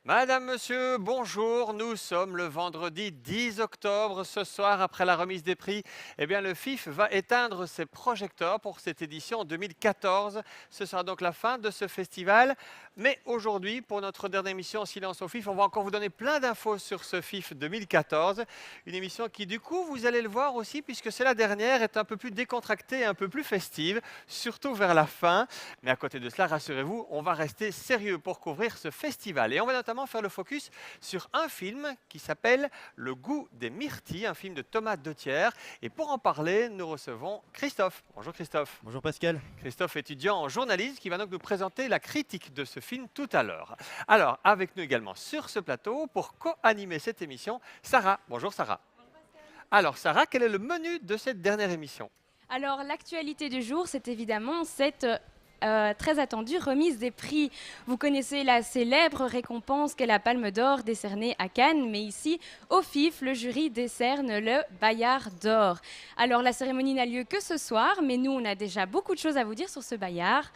Madame, Monsieur, bonjour. Nous sommes le vendredi 10 octobre. Ce soir, après la remise des prix, eh bien, le FIF va éteindre ses projecteurs pour cette édition 2014. Ce sera donc la fin de ce festival. Mais aujourd'hui, pour notre dernière émission Silence au FIF, on va encore vous donner plein d'infos sur ce FIF 2014. Une émission qui, du coup, vous allez le voir aussi, puisque c'est la dernière, est un peu plus décontractée, un peu plus festive, surtout vers la fin. Mais à côté de cela, rassurez-vous, on va rester sérieux pour couvrir ce festival. Et on va notamment faire le focus sur un film qui s'appelle Le goût des myrtilles, un film de Thomas Dethier. Et pour en parler, nous recevons Christophe. Bonjour Christophe. Bonjour Pascal. Christophe, étudiant en journalisme, qui va donc nous présenter la critique de ce film tout à l'heure. Alors, avec nous également sur ce plateau, pour co-animer cette émission, Sarah. Bonjour Sarah. Alors Sarah, quel est le menu de cette dernière émission? Alors, l'actualité du jour, c'est évidemment cette très attendue remise des prix. Vous connaissez la célèbre récompense qu'est la Palme d'Or décernée à Cannes, mais ici, au FIF, le jury décerne le Bayard d'Or. Alors, la cérémonie n'a lieu que ce soir, mais nous, on a déjà beaucoup de choses à vous dire sur ce Bayard.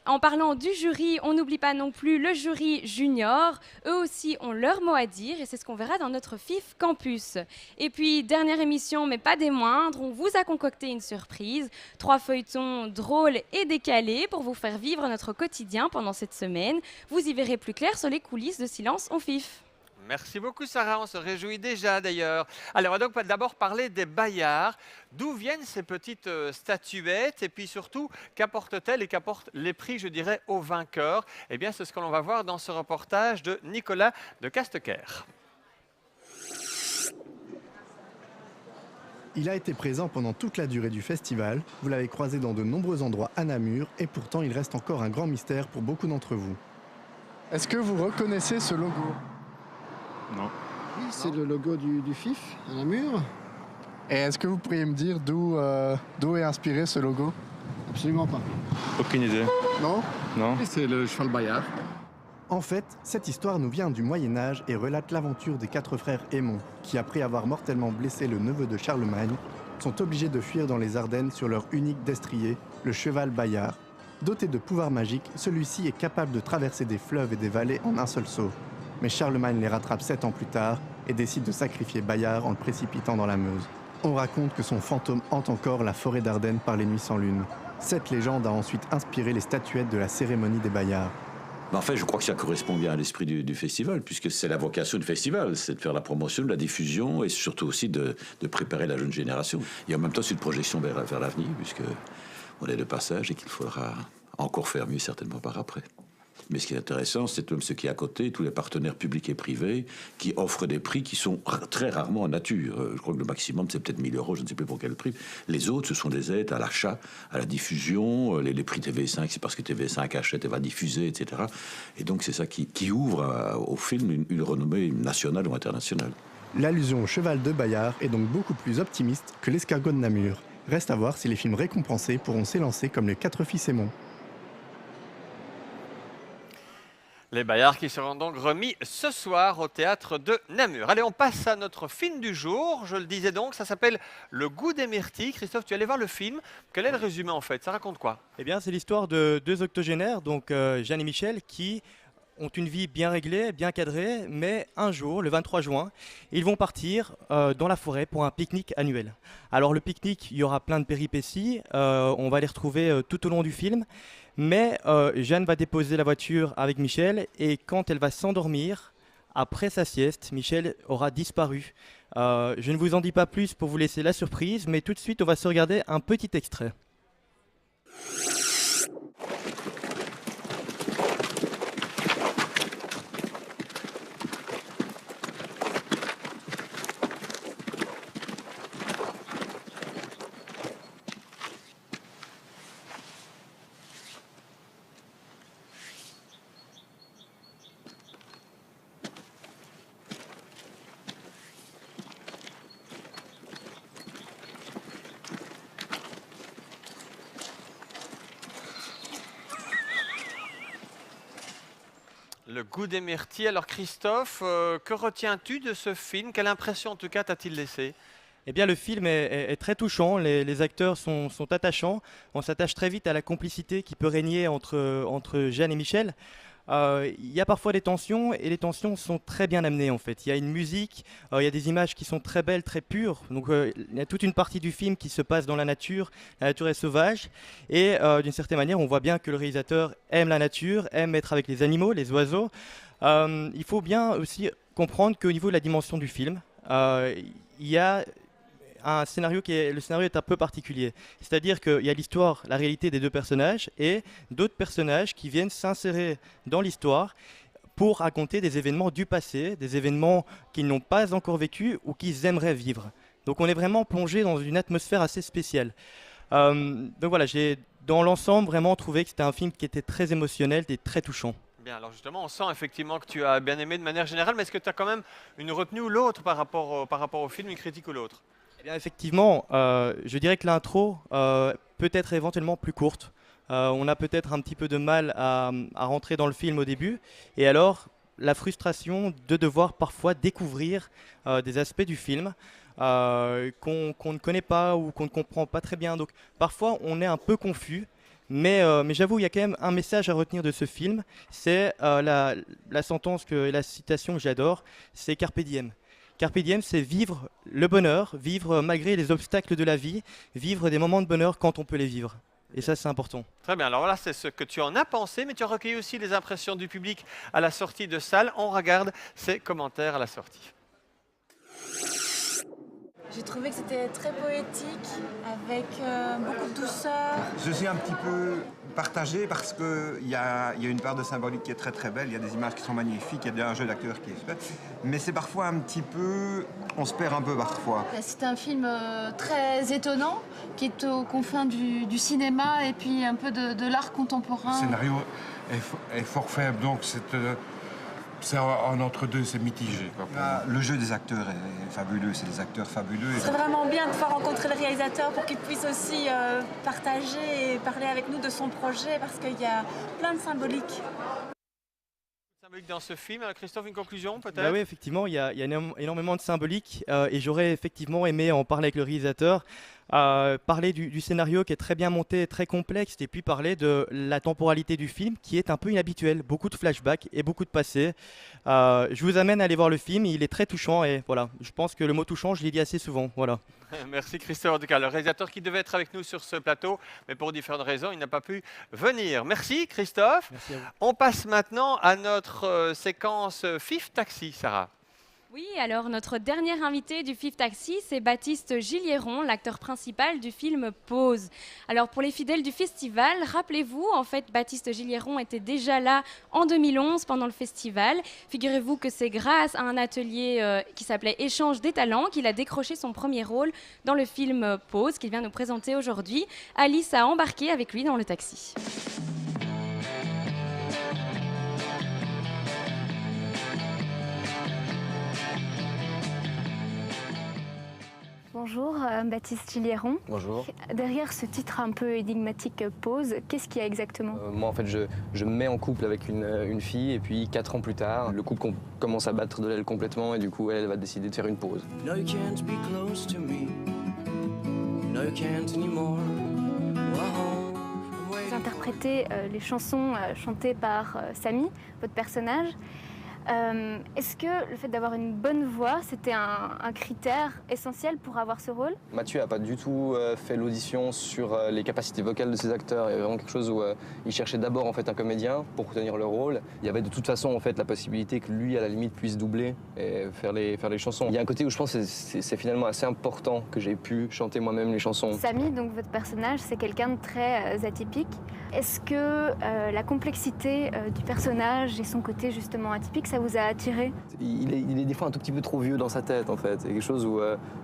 En parlant du jury, on n'oublie pas non plus le jury junior. Eux aussi ont leur mot à dire et c'est ce qu'on verra dans notre FIF Campus. Et puis, dernière émission, mais pas des moindres, on vous a concocté une surprise. 3 feuilletons drôles et décalés pour vous faire vivre notre quotidien pendant cette semaine. Vous y verrez plus clair sur les coulisses de Silence au FIF. Merci beaucoup Sarah, on se réjouit déjà d'ailleurs. Alors on va donc d'abord parler des Bayards. D'où viennent ces petites statuettes et puis surtout qu'apportent-elles et qu'apportent les prix, je dirais, aux vainqueurs? Eh bien c'est ce que l'on va voir dans ce reportage de Nicolas de Castequer. Il a été présent pendant toute la durée du festival, vous l'avez croisé dans de nombreux endroits à Namur et pourtant il reste encore un grand mystère pour beaucoup d'entre vous. Est-ce que vous reconnaissez ce logo? Non. Oui, c'est le logo du FIF à Namur. Et est-ce que vous pourriez me dire d'où est inspiré ce logo? Absolument pas. Aucune idée. Non? Non. C'est le cheval Bayard. En fait, cette histoire nous vient du Moyen-Âge et relate l'aventure des 4 frères Aymon, qui après avoir mortellement blessé le neveu de Charlemagne, sont obligés de fuir dans les Ardennes sur leur unique destrier, le cheval Bayard. Doté de pouvoirs magiques, celui-ci est capable de traverser des fleuves et des vallées en un seul saut. Mais Charlemagne les rattrape 7 ans plus tard et décide de sacrifier Bayard en le précipitant dans la Meuse. On raconte que son fantôme hante encore la forêt d'Ardennes par les nuits sans lune. Cette légende a ensuite inspiré les statuettes de la cérémonie des Bayards. En fait, je crois que ça correspond bien à l'esprit du festival, puisque c'est la vocation du festival, c'est de faire la promotion, de la diffusion et surtout aussi de préparer la jeune génération. Et en même temps, c'est une projection vers l'avenir, puisque on est de passage et qu'il faudra encore faire mieux certainement par après. Mais ce qui est intéressant, c'est même ce qui est à côté, tous les partenaires publics et privés qui offrent des prix qui sont très rarement en nature. Je crois que le maximum, c'est peut-être 1 000 €, je ne sais plus pour quel prix. Les autres, ce sont des aides à l'achat, à la diffusion. Les prix TV5, c'est parce que TV5 achète et va diffuser, etc. Et donc, c'est ça qui ouvre au film une renommée nationale ou internationale. L'allusion au cheval de Bayard est donc beaucoup plus optimiste que l'escargot de Namur. Reste à voir si les films récompensés pourront s'élancer comme les 4 fils Aymon. Les Bayards qui seront donc remis ce soir au théâtre de Namur. Allez, on passe à notre film du jour. Je le disais donc, ça s'appelle Le goût des myrtilles. Christophe, tu es allé voir le film. Quel est le résumé en fait? Ça raconte quoi? Eh bien, c'est l'histoire de 2 octogénaires, donc Jeanne et Michel, qui ont une vie bien réglée, bien cadrée, mais un jour, le 23 juin, ils vont partir dans la forêt pour un pique-nique annuel. Alors le pique-nique, il y aura plein de péripéties, on va les retrouver tout au long du film, mais Jeanne va déposer la voiture avec Michel et quand elle va s'endormir, après sa sieste, Michel aura disparu. Je ne vous en dis pas plus pour vous laisser la surprise, mais tout de suite, on va se regarder un petit extrait. Le goût des myrtilles. Alors Christophe, que retiens-tu de ce film? Quelle impression en tout cas t'a-t-il laissé? Eh bien, le film est très touchant, les acteurs sont attachants, on s'attache très vite à la complicité qui peut régner entre Jeanne et Michel. Il y a parfois des tensions et les tensions sont très bien amenées en fait. Il y a une musique, il y a des images qui sont très belles, très pures. Donc il y a toute une partie du film qui se passe dans la nature est sauvage et d'une certaine manière on voit bien que le réalisateur aime la nature, aime être avec les animaux, les oiseaux. Il faut bien aussi comprendre qu'au niveau de la dimension du film, il y a le scénario est un peu particulier. C'est-à-dire qu'il y a l'histoire, la réalité des deux personnages et d'autres personnages qui viennent s'insérer dans l'histoire pour raconter des événements du passé, des événements qu'ils n'ont pas encore vécus ou qu'ils aimeraient vivre. Donc on est vraiment plongé dans une atmosphère assez spéciale. Donc voilà, j'ai dans l'ensemble vraiment trouvé que c'était un film qui était très émotionnel et très touchant. Bien, alors justement, on sent effectivement que tu as bien aimé de manière générale, mais est-ce que tu as quand même une retenue ou l'autre par rapport au film, une critique ou l'autre? Eh bien, effectivement, je dirais que l'intro peut être éventuellement plus courte. On a peut-être un petit peu de mal à rentrer dans le film au début. Et alors, la frustration de devoir parfois découvrir des aspects du film qu'on ne connaît pas ou qu'on ne comprend pas très bien. Donc, parfois, on est un peu confus. Mais j'avoue, il y a quand même un message à retenir de ce film. C'est la sentence, la citation que j'adore, c'est Carpe diem. Carpe diem, c'est vivre le bonheur, vivre malgré les obstacles de la vie, vivre des moments de bonheur quand on peut les vivre. Et ça, c'est important. Très bien, alors voilà, c'est ce que tu en as pensé, mais tu as recueilli aussi les impressions du public à la sortie de salle. On regarde ces commentaires à la sortie. J'ai trouvé que c'était très poétique, avec beaucoup de douceur. Je suis un petit peu partagé parce qu'il y a une part de symbolique qui est très très belle, il y a des images qui sont magnifiques, il y a un jeu d'acteur qui est super, mais c'est parfois un petit peu... on se perd un peu parfois. C'est un film très étonnant, qui est aux confins du cinéma et puis un peu de l'art contemporain. Le scénario est fort faible, donc c'est en entre-deux, c'est mitigé. Le jeu des acteurs est fabuleux, c'est des acteurs fabuleux. C'est vraiment bien de pouvoir rencontrer le réalisateur pour qu'il puisse aussi partager et parler avec nous de son projet, parce qu'il y a plein de symboliques. Dans ce film, Christophe, une conclusion peut-être? Bah oui, effectivement, il y a énormément de symbolique et j'aurais effectivement aimé en parler avec le réalisateur, parler du scénario qui est très bien monté, très complexe, et puis parler de la temporalité du film qui est un peu inhabituelle, beaucoup de flashbacks et beaucoup de passé. Je vous amène à aller voir le film, il est très touchant et voilà, je pense que le mot touchant, je l'ai dit assez souvent. Voilà. Merci Christophe, en tout cas, le réalisateur qui devait être avec nous sur ce plateau, mais pour différentes raisons, il n'a pas pu venir. Merci Christophe. Merci à vous. On passe maintenant à notre séquence FIF Taxi, Sarah. Oui, alors notre dernier invité du FIF Taxi, c'est Baptiste Gilliéron, l'acteur principal du film Pause. Alors pour les fidèles du festival, rappelez-vous, en fait, Baptiste Gilliéron était déjà là en 2011 pendant le festival. Figurez-vous que c'est grâce à un atelier qui s'appelait Échange des talents qu'il a décroché son premier rôle dans le film Pause qu'il vient nous présenter aujourd'hui. Alice a embarqué avec lui dans le taxi. Bonjour, Baptiste Gilliéron. Bonjour. Derrière ce titre un peu énigmatique Pause, qu'est-ce qu'il y a exactement? Moi en fait je me mets en couple avec une fille et puis 4 ans plus tard, le couple commence à battre de l'aile complètement et du coup elle va décider de faire une pause. Vous interprétez les chansons chantées par Samy, votre personnage. Est-ce que le fait d'avoir une bonne voix, c'était un critère essentiel pour avoir ce rôle? Mathieu n'a pas du tout fait l'audition sur les capacités vocales de ses acteurs. Il y avait vraiment quelque chose où il cherchait d'abord en fait un comédien pour tenir le rôle. Il y avait de toute façon en fait la possibilité que lui à la limite puisse doubler et faire les chansons. Il y a un côté où je pense que c'est finalement assez important que j'ai pu chanter moi-même les chansons. Samy, donc votre personnage, c'est quelqu'un de très atypique. Est-ce que la complexité du personnage et son côté justement atypique, ça vous a attiré? Il est des fois un tout petit peu trop vieux dans sa tête en fait. C'est quelque chose où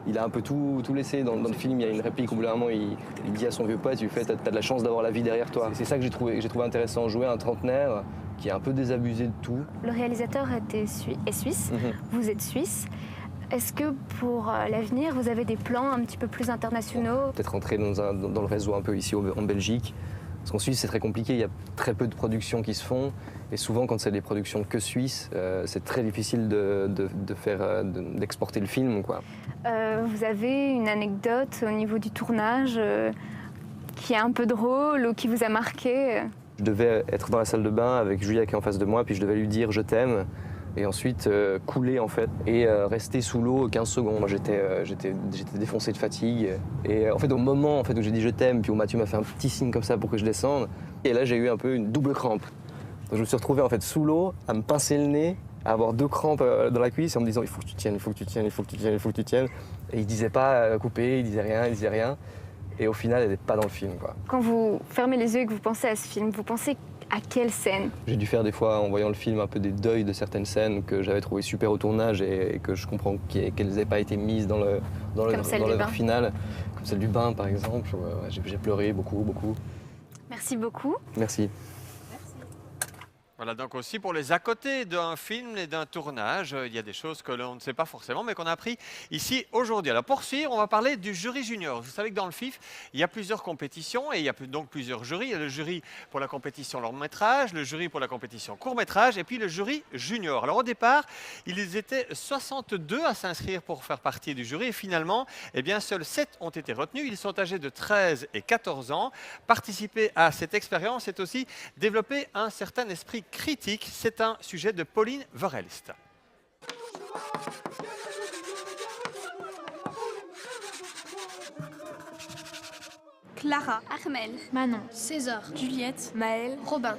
il a un peu tout laissé. Dans le film, il y a une réplique où vraiment il dit à son vieux pote, t'as de la chance d'avoir la vie derrière toi. C'est ça que j'ai trouvé intéressant, jouer un trentenaire qui est un peu désabusé de tout. Le réalisateur est suisse, vous êtes suisse. Est-ce que pour l'avenir, vous avez des plans un petit peu plus internationaux? Peut-être rentrer dans le réseau un peu ici en Belgique. Parce qu'en Suisse, c'est très compliqué, il y a très peu de productions qui se font. Et souvent, quand c'est des productions que suisses, c'est très difficile d'exporter le film, quoi. Vous avez une anecdote au niveau du tournage qui est un peu drôle ou qui vous a marqué? Je devais être dans la salle de bain avec Julia qui est en face de moi, puis je devais lui dire « je t'aime ». Et ensuite couler en fait et rester sous l'eau 15 secondes. Moi j'étais défoncé de fatigue et en fait au moment en fait, où j'ai dit je t'aime puis où Mathieu m'a fait un petit signe comme ça pour que je descende et là j'ai eu un peu une double crampe. Donc je me suis retrouvé en fait sous l'eau à me pincer le nez, à avoir 2 crampes dans la cuisse et en me disant il faut que tu tiennes, il faut que tu tiennes, il faut que tu tiennes, il faut que tu tiennes. Et il disait pas couper, il disait rien. Et au final elle n'est pas dans le film, quoi. Quand vous fermez les yeux et que vous pensez à ce film, vous pensez à quelle scène? J'ai dû faire des fois, en voyant le film, un peu des deuils de certaines scènes que j'avais trouvées super au tournage et que je comprends qu'elles n'aient pas été mises dans l'œuvre finale. Comme celle du bain, par exemple. J'ai pleuré beaucoup. Merci beaucoup. Merci. Voilà, donc aussi pour les à côté d'un film et d'un tournage, il y a des choses que l'on ne sait pas forcément, mais qu'on a appris ici aujourd'hui. Alors pour suivre, on va parler du jury junior. Vous savez que dans le FIF, il y a plusieurs compétitions et il y a donc plusieurs jurys. Il y a le jury pour la compétition long-métrage, le jury pour la compétition court-métrage et puis le jury junior. Alors au départ, ils étaient 62 à s'inscrire pour faire partie du jury et finalement, eh bien, seuls 7 ont été retenus. Ils sont âgés de 13 et 14 ans. Participer à cette expérience, c'est aussi développer un certain esprit critique, c'est un sujet de Pauline Verhelst. Clara, Armel, Manon, César, Juliette, Maëlle, Robin.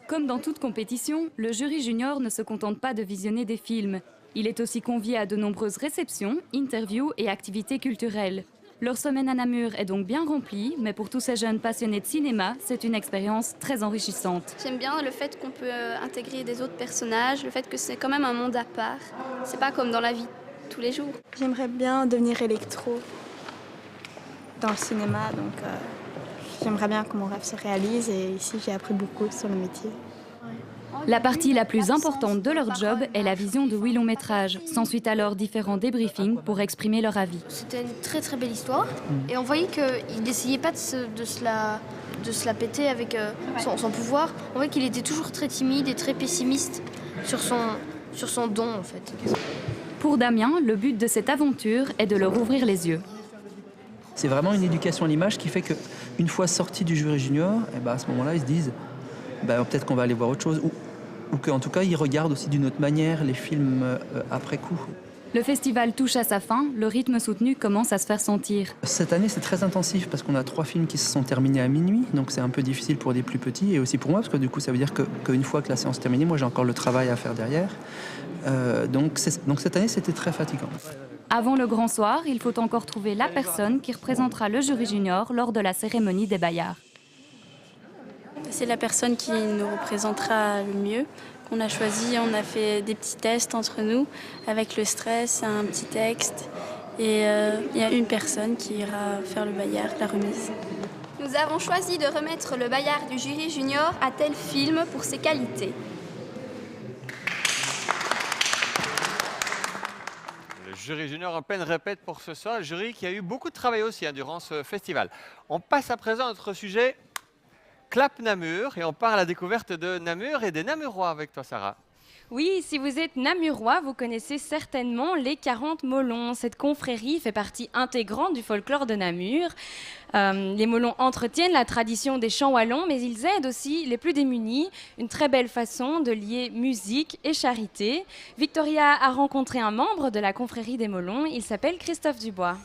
Comme dans toute compétition, le jury junior ne se contente pas de visionner des films. Il est aussi convié à de nombreuses réceptions, interviews et activités culturelles. Leur semaine à Namur est donc bien remplie, mais pour tous ces jeunes passionnés de cinéma, c'est une expérience très enrichissante. J'aime bien le fait qu'on peut intégrer des autres personnages, le fait que c'est quand même un monde à part. C'est pas comme dans la vie tous les jours. J'aimerais bien devenir électro dans le cinéma, donc j'aimerais bien que mon rêve se réalise et ici j'ai appris beaucoup sur le métier. La partie la plus importante de leur job est la vision de 8 longs métrages. S'ensuit alors différents débriefings pour exprimer leur avis. C'était une très très belle histoire et on voyait qu'il n'essayait pas de se la péter avec son pouvoir. On voyait qu'il était toujours très timide et très pessimiste sur son don en fait. Pour Damien, le but de cette aventure est de leur ouvrir les yeux. C'est vraiment une éducation à l'image qui fait qu'une fois sortis du jury junior, à ce moment-là, ils se disent peut-être qu'on va aller voir autre chose ou qu'en tout cas, ils regardent aussi d'une autre manière les films après coup. Le festival touche à sa fin, le rythme soutenu commence à se faire sentir. Cette année, c'est très intensif parce qu'on a 3 films qui se sont terminés à minuit, donc c'est un peu difficile pour les plus petits et aussi pour moi parce que du coup, ça veut dire qu'une fois que la séance est terminée, moi j'ai encore le travail à faire derrière. Donc cette année, c'était très fatigant. Avant le grand soir, il faut encore trouver la personne qui représentera le jury junior lors de la cérémonie des Bayards. C'est la personne qui nous représentera le mieux. On a choisi, on a fait des petits tests entre nous avec le stress, un petit texte. Et il y a une personne qui ira faire le Bayard, la remise. Nous avons choisi de remettre le Bayard du jury junior à tel film pour ses qualités. Le jury junior en peine répète pour ce soir. Le jury qui a eu beaucoup de travail aussi durant ce festival. On passe à présent à notre sujet. Clap Namur et on part à la découverte de Namur et des Namurois avec toi Sarah. Oui, si vous êtes Namurois, vous connaissez certainement les 40 Molons. Cette confrérie fait partie intégrante du folklore de Namur. Les Molons entretiennent la tradition des chants wallons, mais ils aident aussi les plus démunis. Une très belle façon de lier musique et charité. Victoria a rencontré un membre de la confrérie des Molons. Il s'appelle Christophe Dubois.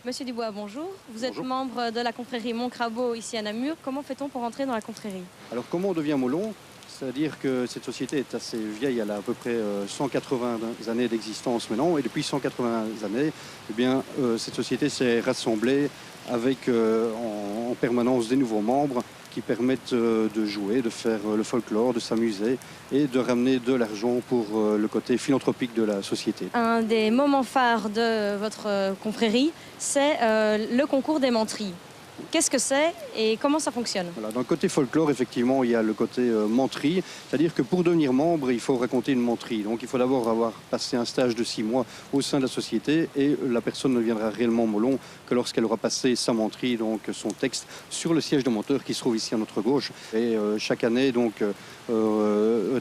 Monsieur Dubois, bonjour. Vous êtes membre de la confrérie Montcrabeau ici à Namur. Comment fait-on pour entrer dans la confrérie? Alors comment on devient Molon? C'est-à-dire que cette société est assez vieille, elle a à peu près 180 années d'existence maintenant. Et depuis 180 années, eh bien, cette société s'est rassemblée avec en permanence des nouveaux membres qui permettent de jouer, de faire le folklore, de s'amuser et de ramener de l'argent pour le côté philanthropique de la société. Un des moments phares de votre confrérie, c'est le concours des menteries. Qu'est-ce que c'est et comment ça fonctionne? Voilà, dans le côté folklore, effectivement, il y a le côté menterie, c'est-à-dire que pour devenir membre, il faut raconter une menterie. Donc il faut d'abord avoir passé un stage de 6 mois au sein de la société et la personne ne deviendra réellement molon que lorsqu'elle aura passé sa menterie, donc son texte, sur le siège de menteur qui se trouve ici à notre gauche. Et chaque année, donc,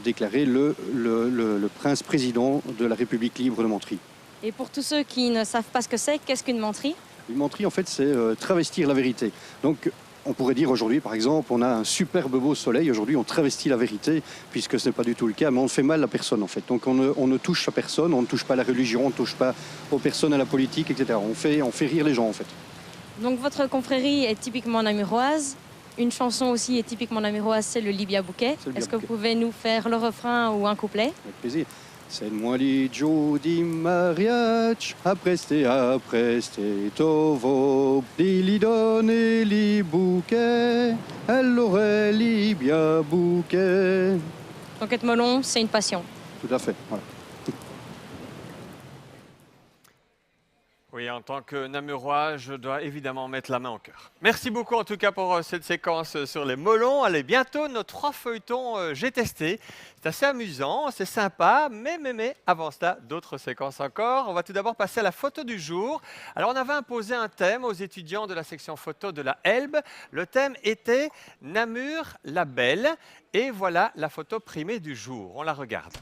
déclaré le prince président de la République libre de Menterie. Et pour tous ceux qui ne savent pas ce que c'est, qu'est-ce qu'une menterie? Une menterie, en fait, c'est travestir la vérité. Donc, on pourrait dire aujourd'hui, par exemple, on a un superbe beau soleil. Aujourd'hui, on travestit la vérité, puisque ce n'est pas du tout le cas, mais on fait mal à personne, en fait. Donc, on ne touche à personne, on ne touche pas à la religion, on ne touche pas aux personnes, à la politique, etc. On fait rire les gens, en fait. Donc, votre confrérie est typiquement namuroise. Une chanson aussi est typiquement namuroise, c'est le Libia Bouquet. Est-ce que vous pouvez nous faire le refrain ou un couplet? Avec plaisir. C'est moi li Joe di mariage, apreste tovo, li donne li bouquet, elle aurait li bien bouquet. Donc être melon, c'est une passion. Tout à fait, voilà. Oui, en tant que Namurois, je dois évidemment mettre la main au cœur. Merci beaucoup en tout cas pour cette séquence sur les melons. Allez, bientôt nos 3 feuilletons j'ai testé. C'est assez amusant, c'est sympa, mais avant cela, d'autres séquences encore. On va tout d'abord passer à la photo du jour. Alors on avait imposé un thème aux étudiants de la section photo de la Elbe. Le thème était Namur la Belle. Et voilà la photo primée du jour. On la regarde.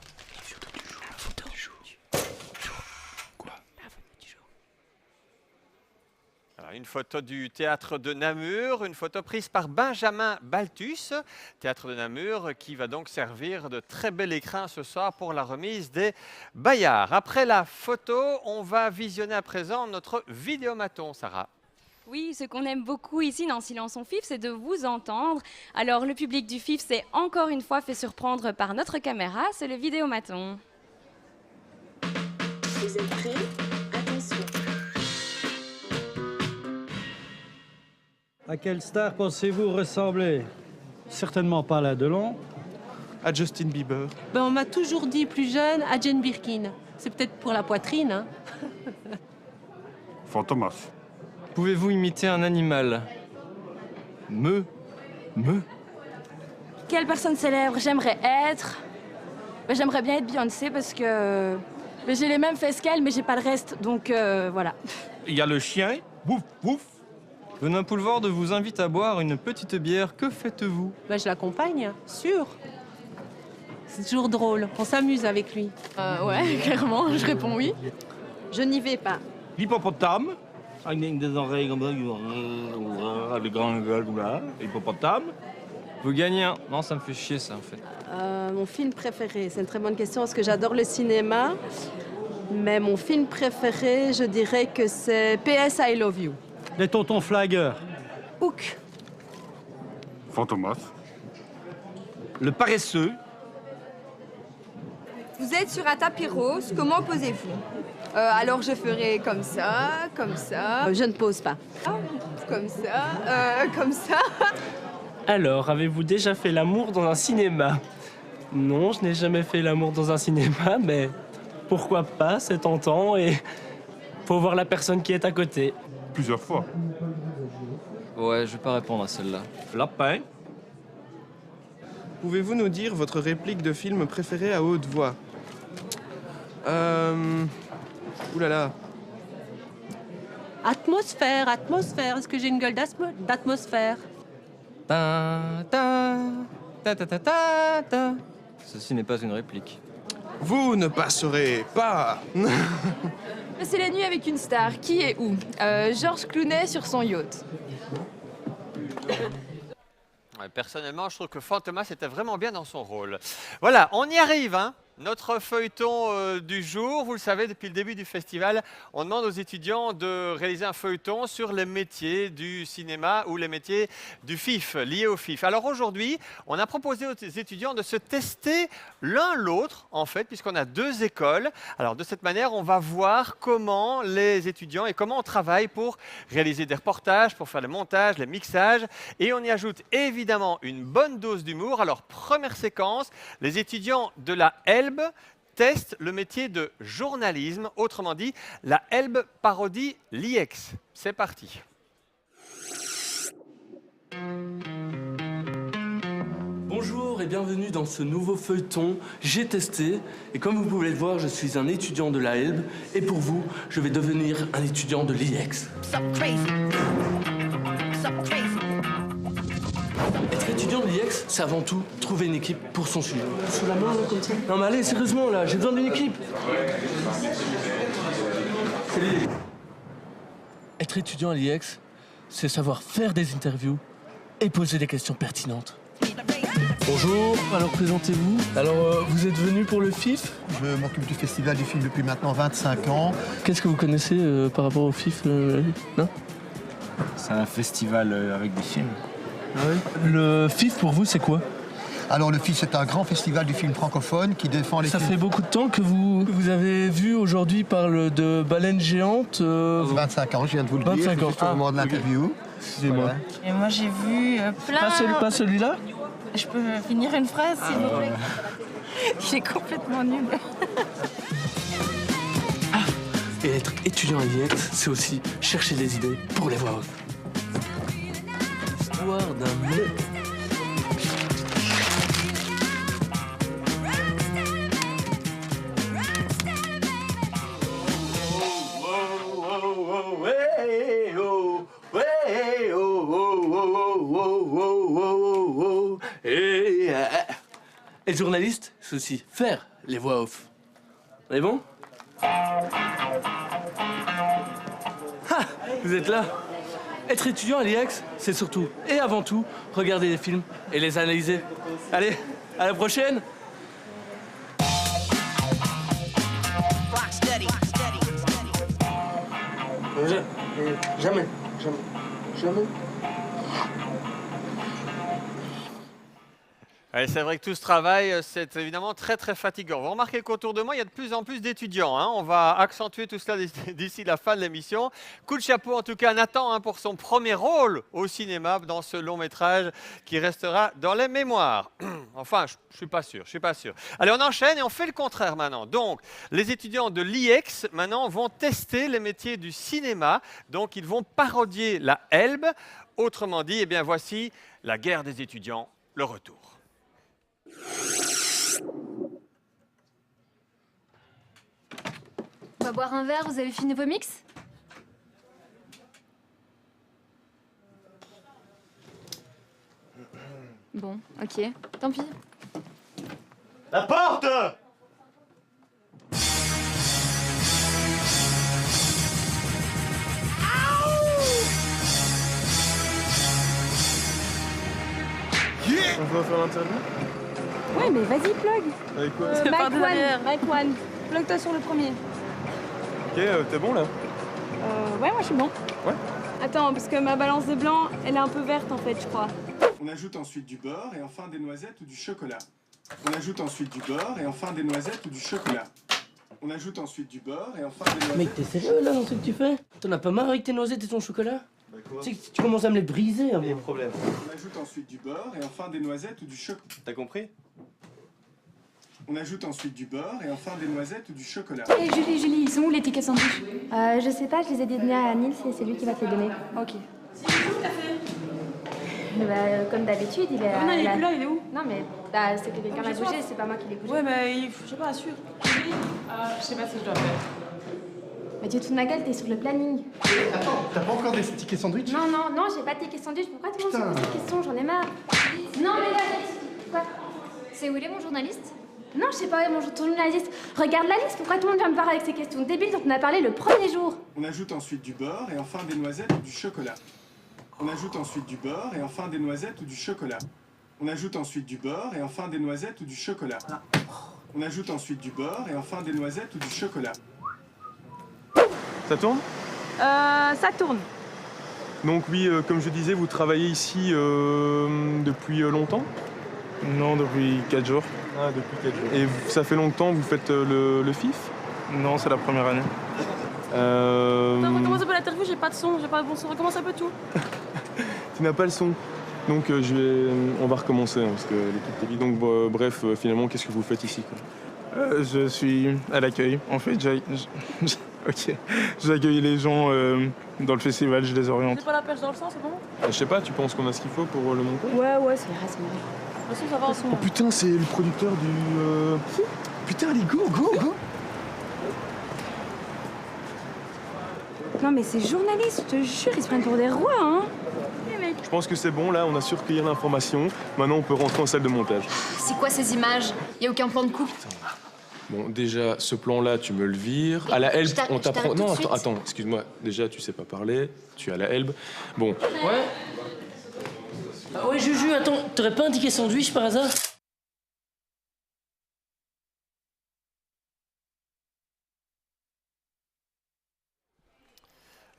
Une photo du théâtre de Namur, une photo prise par Benjamin Balthus, théâtre de Namur, qui va donc servir de très bel écrin ce soir pour la remise des Bayards. Après la photo, on va visionner à présent notre vidéomaton, Sarah. Oui, ce qu'on aime beaucoup ici dans Silence on FIF, c'est de vous entendre. Alors le public du FIF s'est encore une fois fait surprendre par notre caméra, c'est le vidéomaton. Vous êtes prêts? Attention. À quelle star pensez-vous ressembler? Certainement pas à la Delon. À Justin Bieber. On m'a toujours dit plus jeune à Jane Birkin. C'est peut-être pour la poitrine. Hein. Fantomas. Pouvez-vous imiter un animal? Me. Quelle personne célèbre j'aimerais être? J'aimerais bien être Beyoncé parce que j'ai les mêmes fesses qu'elle, mais j'ai pas le reste, donc voilà. Il y a le chien. Wouf, wouf. Benoît Poulvord vous invite à boire une petite bière. Que faites-vous? Je l'accompagne, sûr. C'est toujours drôle, on s'amuse avec lui. Ouais, clairement, je réponds oui. Je n'y vais pas. L'hippopotame. Avec des oreilles comme ça, le grand gueule comme là. Hippopotame. Vous gagnez un... Non, ça me fait chier ça en fait. Mon film préféré, c'est une très bonne question parce que j'adore le cinéma. Mais mon film préféré, je dirais que c'est PS I Love You. Les tontons flagueurs. Hook. Fantomas. Le paresseux. Vous êtes sur un tapis rose, comment posez-vous? Alors je ferai comme ça, comme ça. Je ne pose pas. Comme ça, comme ça. Alors, avez-vous déjà fait l'amour dans un cinéma? Non, je n'ai jamais fait l'amour dans un cinéma, mais pourquoi pas, c'est tentant et faut voir la personne qui est à côté. Plusieurs fois. Ouais, je vais pas répondre à celle-là. Lapin. Pouvez-vous nous dire votre réplique de film préférée à haute voix? Ouh là là. Atmosphère, atmosphère. Est-ce que j'ai une gueule d'atmosphère? Ceci n'est pas une réplique. Vous ne passerez pas. C'est la nuit avec une star. Qui est où? Georges Clooney sur son yacht. Personnellement, je trouve que Fantomas était vraiment bien dans son rôle. Voilà, on y arrive, hein. Notre feuilleton du jour, vous le savez, depuis le début du festival, on demande aux étudiants de réaliser un feuilleton sur les métiers du cinéma ou les métiers du FIF, liés au FIF. Alors aujourd'hui, on a proposé aux étudiants de se tester l'un l'autre, en fait, puisqu'on a 2 écoles. Alors de cette manière, on va voir comment les étudiants et comment on travaille pour réaliser des reportages, pour faire le montage, les mixages. Et on y ajoute évidemment une bonne dose d'humour. Alors première séquence, les étudiants de la Elbe testent le métier de journalisme, autrement dit, la Elbe parodie l'IEX. C'est parti. Bonjour et bienvenue dans ce nouveau feuilleton J'ai testé. Et comme vous pouvez le voir, je suis un étudiant de la Elbe. Et pour vous, je vais devenir un étudiant de l'IEX. Être étudiant de l'IEX, c'est avant tout trouver une équipe pour son sujet. Sous la main, là, comme ça. Non mais allez, sérieusement, là, j'ai besoin d'une équipe. Être étudiant à l'IEX, c'est savoir faire des interviews et poser des questions pertinentes. Bonjour, alors présentez-vous. Alors, vous êtes venu pour le FIF? Je m'occupe du Festival du film depuis maintenant 25 ans. Qu'est-ce que vous connaissez par rapport au FIF non? C'est un festival avec des films. Ah oui? Le FIF, pour vous, c'est quoi? Alors, le FIF, c'est un grand festival du film francophone qui défend les films... Ça fait beaucoup de temps que vous avez vu aujourd'hui parle de baleines géantes 25 ans, je viens de vous le dire, juste au moment de l'interview. Excusez-moi. Et moi, j'ai vu plein... Pas celui-là? Je peux finir une phrase, s'il vous plaît? Il est complètement nul. Et être étudiant à l'IEX, c'est aussi chercher des idées pour les voix off. Histoire d'un mot. Et journaliste, c'est aussi faire les voix off. On est bon? Ah, vous êtes là? Être étudiant à l'IEX, c'est surtout et avant tout regarder des films et les analyser. Allez, à la prochaine! Jamais. Ouais, c'est vrai que tout ce travail, c'est évidemment très très fatigant. Vous remarquez qu'autour de moi, il y a de plus en plus d'étudiants. Hein. On va accentuer tout cela d'ici la fin de l'émission. Coup de chapeau en tout cas à Nathan pour son premier rôle au cinéma dans ce long métrage qui restera dans les mémoires. Enfin, je suis pas sûr. Allez, on enchaîne et on fait le contraire maintenant. Donc, les étudiants de l'IEX maintenant vont tester les métiers du cinéma. Donc, ils vont parodier la Elbe. Autrement dit, eh bien, voici la guerre des étudiants, le retour. On va boire un verre, vous avez fini vos mix? Bon, ok, tant pis. La porte! On va faire l'interview? Ouais, mais vas-y, plug. Avec quoi? Mike One. Plug-toi sur le premier. Ok, t'es bon là? Ouais, moi je suis bon. Ouais. Attends, parce que ma balance de blanc, elle est un peu verte en fait, je crois. On ajoute ensuite du beurre et enfin des noisettes ou du chocolat. On ajoute ensuite du beurre et enfin des noisettes ou du chocolat. On ajoute ensuite du beurre et enfin des noisettes... Mec, t'es sérieux là dans ce que tu fais? T'en as pas marre avec tes noisettes et ton chocolat? Tu sais que tu commences à me les briser. Hein, problème. On ajoute ensuite du beurre et enfin des noisettes ou du chocolat. T'as compris? On ajoute ensuite du beurre et enfin des noisettes ou du chocolat. Hé Julie, ils sont où les tickets sandwich? Je sais pas, je les ai donnés à Nils et c'est lui qui va te les donner. Ok. Comme d'habitude, il est... non, il est plus là, il est où? Non mais c'est que quelqu'un l'a bougé, c'est pas moi qui l'ai bougé. Ouais, mais je sais pas, sûr. Je sais pas si je dois faire. Mais tu te fous de ma gueule, t'es sur le planning. Attends, t'as pas encore des tickets sandwich? Non, j'ai pas de tickets sandwich. Pourquoi tout le monde se pose des questions? J'en ai marre. Non, mais là, quoi? C'est où il est mon journaliste? Non, je sais pas, mon journaliste. Regarde la liste, pourquoi tout le monde vient me parler avec ces questions débiles dont on a parlé le premier jour? On ajoute ensuite du beurre et enfin des noisettes ou du chocolat. On ajoute ensuite du beurre et enfin des noisettes ou du chocolat. On ajoute ensuite du beurre et enfin des noisettes ou du chocolat. On ajoute ensuite du beurre et enfin des noisettes ou du chocolat. Ça tourne? Ça tourne. Donc oui, comme je disais, vous travaillez ici depuis longtemps? Non, depuis 4 jours. Ah, depuis 4 jours. Et ça fait longtemps que vous faites le FIF? Non, c'est la première année. Attends, recommence un peu l'interview, j'ai pas de son, j'ai pas de bon son, recommence un peu tout. Tu n'as pas le son. Donc on va recommencer, hein, parce que l'équipe est vide. Donc finalement, qu'est-ce que vous faites ici, quoi? Je suis à l'accueil. En fait, Ok. J'accueille les gens dans le festival, je les oriente. C'est pas la pêche dans le sang, c'est bon? Je sais pas, tu penses qu'on a ce qu'il faut pour le monter? Ouais, c'est vrai, c'est vrai. De toute façon, ça va ensemble. Oh putain, c'est le producteur du... Putain, allez, go. Non mais ces journalistes, je te jure, ils se prennent pour des rois, hein. Je pense que c'est bon, là, on a su recueillir l'information. Maintenant, on peut rentrer en salle de montage. C'est quoi ces images? Y a aucun plan de couple? Bon, déjà, ce plan-là, tu me le vires. À la Elbe, on t'apprend... Non, attends, excuse-moi. Déjà, tu sais pas parler. Tu es à la Elbe. Bon. Ouais. Ah ouais, Juju, attends, t'aurais pas indiqué sandwich par hasard?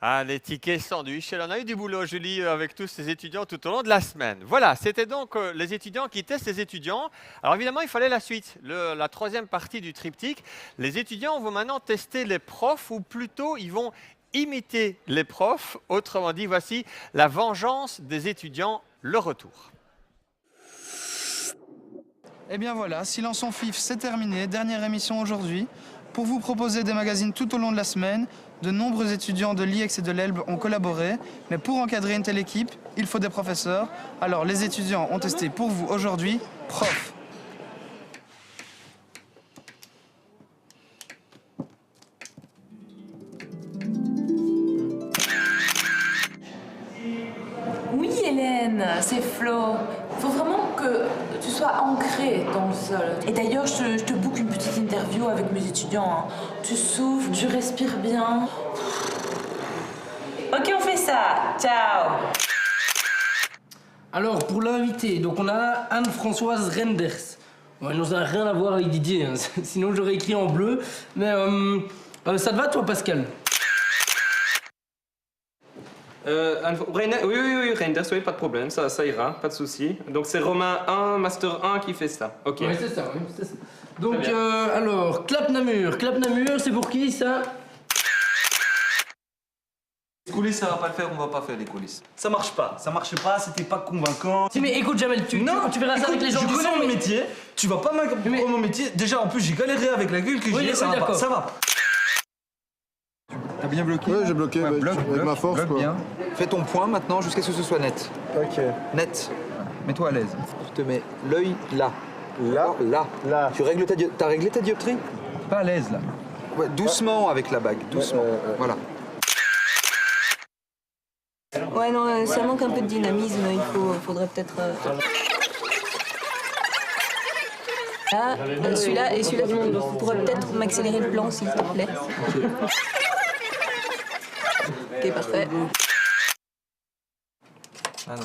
Ah, les tickets sandwich. Elle en a eu du boulot, Julie, avec tous ces étudiants tout au long de la semaine. Voilà, c'était donc les étudiants qui testent les étudiants. Alors évidemment, il fallait la suite, la troisième partie du triptyque. Les étudiants vont maintenant tester les profs, ou plutôt, ils vont imiter les profs. Autrement dit, voici la vengeance des étudiants, le retour. Et bien voilà, Silence en Fif, c'est terminé. Dernière émission aujourd'hui. Pour vous proposer des magazines tout au long de la semaine, de nombreux étudiants de l'IEX et de l'Elbe ont collaboré, mais pour encadrer une telle équipe, il faut des professeurs. Alors les étudiants ont testé pour vous aujourd'hui, prof. Oui Hélène, c'est Flo. Il faut vraiment que tu sois ancrée dans le sol. Et d'ailleurs, je te book une petite interview avec mes étudiants. Hein. Tu souffles, tu respires bien. Ok, on fait ça. Ciao. Alors, pour l'invité, donc on a Anne-Françoise Renders. Ouais, non, ça n'a rien à voir avec Didier, hein. Sinon j'aurais écrit en bleu. Mais ça te va, toi, Pascal? Oui, Renders, oui, pas de problème, ça ira, pas de souci. Donc c'est Romain 1, Master 1 qui fait ça. Ok. Ouais, c'est ça, oui, c'est ça. Donc, alors, Clap Namur, c'est pour qui, ça? Les coulisses, ça va pas le faire, on va pas faire les coulisses. Ça marche pas, c'était pas convaincant. Si, mais écoute, Jamel, tu verras ça avec les gens je du connais son, mon mais- métier, tu vas pas m'apprendre mon métier. Déjà, en plus, j'ai galéré avec la gueule que Oui, j'ai, ça oui, va pas, d'accord. ça va. T'as bien bloqué? Ouais, j'ai bloqué, avec ma force, bloque quoi. bien. Fais ton point maintenant jusqu'à ce que ce soit net. Ok. Net. Mets-toi à l'aise. Tu te mets l'œil là. Là. Tu règles t'as réglé ta dioptrie? Pas à l'aise là. Ouais, doucement avec la bague, doucement. Voilà. Ouais, non, ça manque un peu de dynamisme. Faudrait peut-être. Là, celui-là et celui-là, tu pourrais peut-être m'accélérer le plan, s'il te plaît. Ok, parfait. Ah non.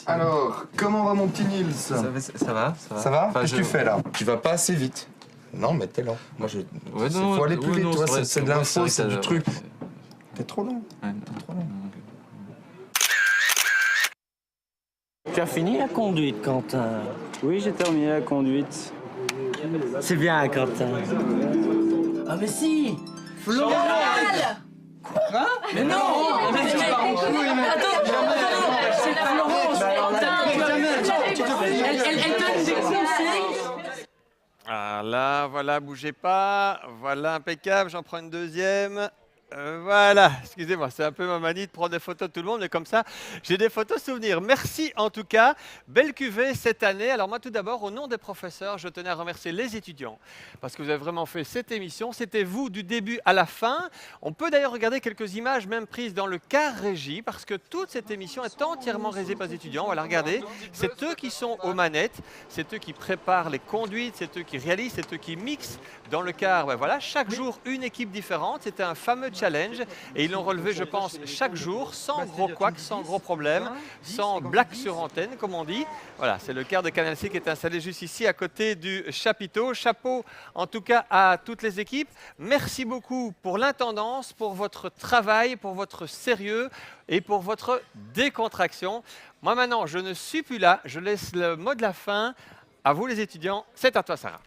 Alors, comment va mon petit Nils? Ça va. Ça va? Enfin, Qu'est-ce que tu fais là? Tu vas pas assez vite. Non, mais t'es lent. Moi, je. Ouais, faut aller plus vite, toi, c'est de l'info, vrai, c'est du ça- truc. T'es trop lent. Tu as fini la conduite, Quentin? Oui, j'ai terminé la conduite. C'est bien, Quentin. Ah, mais si! Florent! Quoi? Mais non! C'est Florence! Elle donne des conseils! Voilà, bougez pas. Voilà, impeccable. J'en prends une deuxième. Voilà, excusez-moi, c'est un peu ma manie de prendre des photos de tout le monde, mais comme ça, j'ai des photos souvenirs. Merci en tout cas. Belle cuvée cette année. Alors moi, tout d'abord, au nom des professeurs, je tenais à remercier les étudiants parce que vous avez vraiment fait cette émission. C'était vous du début à la fin. On peut d'ailleurs regarder quelques images même prises dans le car régie parce que toute cette émission est entièrement réalisée par les étudiants. Voilà, regardez, c'est eux qui sont aux manettes, c'est eux qui préparent les conduites, c'est eux qui réalisent, c'est eux qui mixent dans le car. Ben voilà, chaque jour, une équipe différente. C'était un fameux challenge et ils l'ont relevé, je pense, chaque jour, sans gros couacs, sans gros problèmes, sans blague sur antenne, comme on dit. Voilà, c'est le car de Canal C qui est installé juste ici, à côté du chapiteau. Chapeau, en tout cas, à toutes les équipes. Merci beaucoup pour l'intendance, pour votre travail, pour votre sérieux et pour votre décontraction. Moi, maintenant, je ne suis plus là. Je laisse le mot de la fin à vous, les étudiants. C'est à toi, Sarah.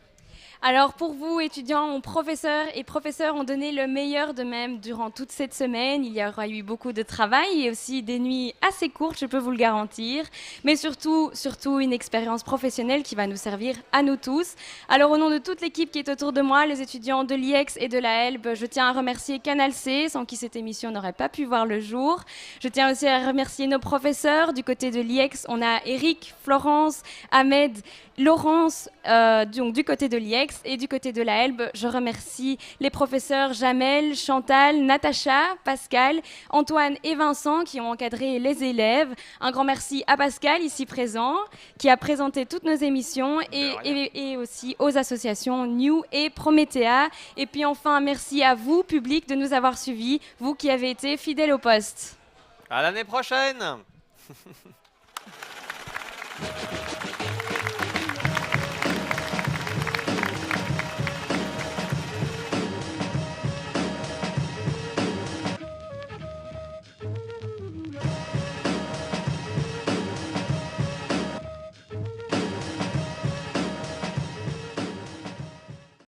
Alors pour vous, étudiants, professeurs et professeurs ont donné le meilleur d'eux-mêmes durant toute cette semaine. Il y aura eu beaucoup de travail et aussi des nuits assez courtes, je peux vous le garantir. Mais surtout une expérience professionnelle qui va nous servir à nous tous. Alors au nom de toute l'équipe qui est autour de moi, les étudiants de l'IEX et de la Elbe, je tiens à remercier Canal C, sans qui cette émission n'aurait pas pu voir le jour. Je tiens aussi à remercier nos professeurs. Du côté de l'IEX, on a Eric, Florence, Ahmed, Laurence, donc du côté de l'IEX, et du côté de la Elbe, je remercie les professeurs Jamel, Chantal, Natacha, Pascal, Antoine et Vincent qui ont encadré les élèves. Un grand merci à Pascal, ici présent, qui a présenté toutes nos émissions, et aussi aux associations New et Promethea. Et puis enfin, merci à vous, public, de nous avoir suivis, vous qui avez été fidèles au poste. À l'année prochaine.